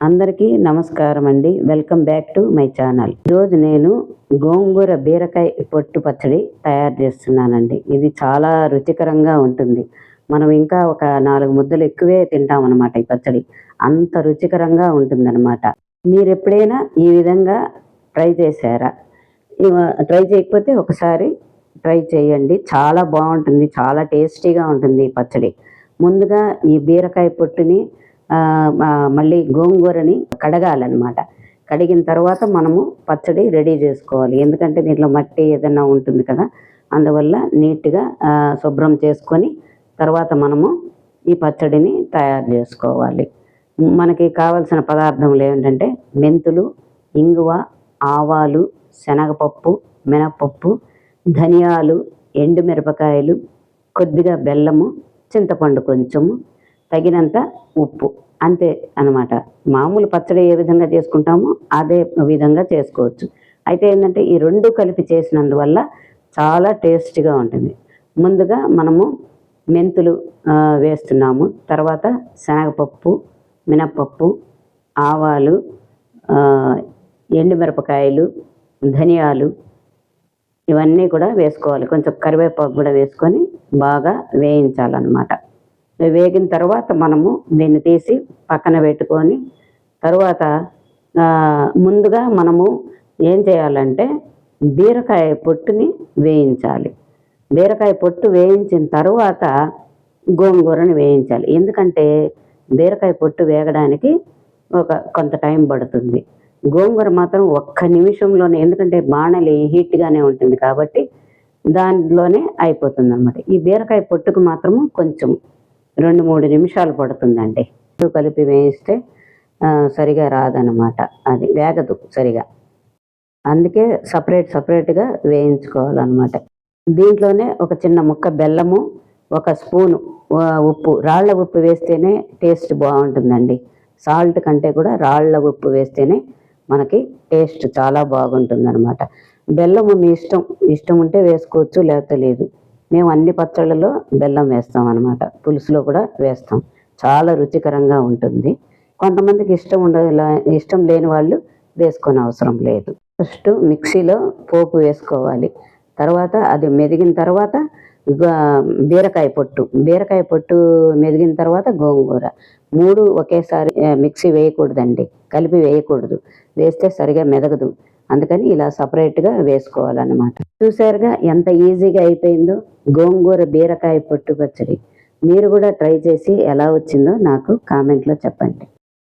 అందరికీ నమస్కారం అండి. Welcome back to my channel. ఈరోజు నేను గోంగూర బీరకాయ పొట్టు పచ్చడి తయారు చేస్తున్నానండి. ఇది చాలా రుచికరంగా ఉంటుంది. మనం ఇంకా ఒక 4 ముద్దలు ఎక్కువే తింటాం అన్నమాట. ఈ పచ్చడి అంత రుచికరంగా ఉంటుందన్నమాట. మీరు ఎప్పుడైనా ఈ విధంగా ట్రై చేశారా? ట్రై చేయకపోతే ఒకసారి ట్రై చేయండి. చాలా బాగుంటుంది, చాలా టేస్టీగా ఉంటుంది ఈ పచ్చడి. ముందుగా ఈ బీరకాయ పొట్టుని మళ్ళీ గోంగూరని కడగాలన్నమాట. కడిగిన తర్వాత మనము పచ్చడి రెడీ చేసుకోవాలి. ఎందుకంటే దీంట్లో మట్టి ఏదైనా ఉంటుంది కదా, అందువల్ల నీట్గా శుభ్రం చేసుకొని తర్వాత మనము ఈ పచ్చడిని తయారు చేసుకోవాలి. మనకి కావలసిన పదార్థములు ఏంటంటే మెంతులు, ఇంగువ, ఆవాలు, శనగపప్పు, మినపప్పు, ధనియాలు, ఎండుమిరపకాయలు, కొద్దిగా బెల్లము, చింతపండు కొంచెము, తగినంత ఉప్పు, అంతే అన్నమాట. మామూలు పచ్చడి ఏ విధంగా చేసుకుంటామో అదే విధంగా చేసుకోవచ్చు. అయితే ఏంటంటే ఈ రెండు కలిపి చేసినందువల్ల చాలా టేస్టీగా ఉంటుంది. ముందుగా మనము మెంతులు వేస్తున్నాము, తర్వాత శనగపప్పు, మినప్పప్పు, ఆవాలు, ఎండుమిరపకాయలు, ధనియాలు, ఇవన్నీ కూడా వేసుకోవాలి. కొంచెం కరివేపాకు కూడా వేసుకొని బాగా వేయించాలన్నమాట. వేగిన తర్వాత మనము దీన్ని తీసి పక్కన పెట్టుకొని తర్వాత ముందుగా మనము ఏం చేయాలంటే బీరకాయ పొట్టుని వేయించాలి. బీరకాయ పొట్టు వేయించిన తర్వాత గోంగూరని వేయించాలి. ఎందుకంటే బీరకాయ పొట్టు వేగడానికి కొంత టైం పడుతుంది. గోంగూర మాత్రం ఒక్క నిమిషంలోనే, ఎందుకంటే బాణలి హీట్గానే ఉంటుంది కాబట్టి దానిలోనే అయిపోతుంది అన్నమాట. ఈ బీరకాయ పొట్టుకు మాత్రము కొంచెం 2-3 నిమిషాలు పడుతుందండి. కలిపి వేయిస్తే సరిగా రాదన్నమాట, అది వేగదు సరిగా. అందుకే సపరేట్గా వేయించుకోవాలన్నమాట. దీంట్లోనే ఒక చిన్న ముక్క బెల్లము, 1 స్పూను ఉప్పు, రాళ్ళ ఉప్పు వేస్తేనే టేస్ట్ బాగుంటుందండి. సాల్ట్ కంటే కూడా రాళ్ళ ఉప్పు వేస్తేనే మనకి టేస్ట్ చాలా బాగుంటుంది అనమాట. బెల్లము మీ ఇష్టం ఉంటే వేసుకోవచ్చు, లేకపోతే లేదు. మేము అన్ని పచ్చళ్ళలో బెల్లం వేస్తాం అన్నమాట. పులుసులో కూడా వేస్తాం. చాలా రుచికరంగా ఉంటుంది. కొంతమందికి ఇష్టం లేని వాళ్ళు వేసుకొని అవసరం లేదు. ఫస్ట్ మిక్సీలో పోపు వేసుకోవాలి. తర్వాత అది మెదిగిన తర్వాత బీరకాయ పొట్టు మెదిగిన తర్వాత గోంగూర, 3 ఒకేసారి మిక్సీ వేయకూడదండి, కలిపి వేయకూడదు. వేస్తే సరిగా మెదగదు. అందుకని ఇలా సపరేట్గా వేసుకోవాలన్నమాట. చూసారుగా ఎంత ఈజీగా అయిపోయిందో గోంగూర బీరకాయ పొట్టు పచ్చడి. మీరు కూడా ట్రై చేసి ఎలా వచ్చిందో నాకు కామెంట్లో చెప్పండి.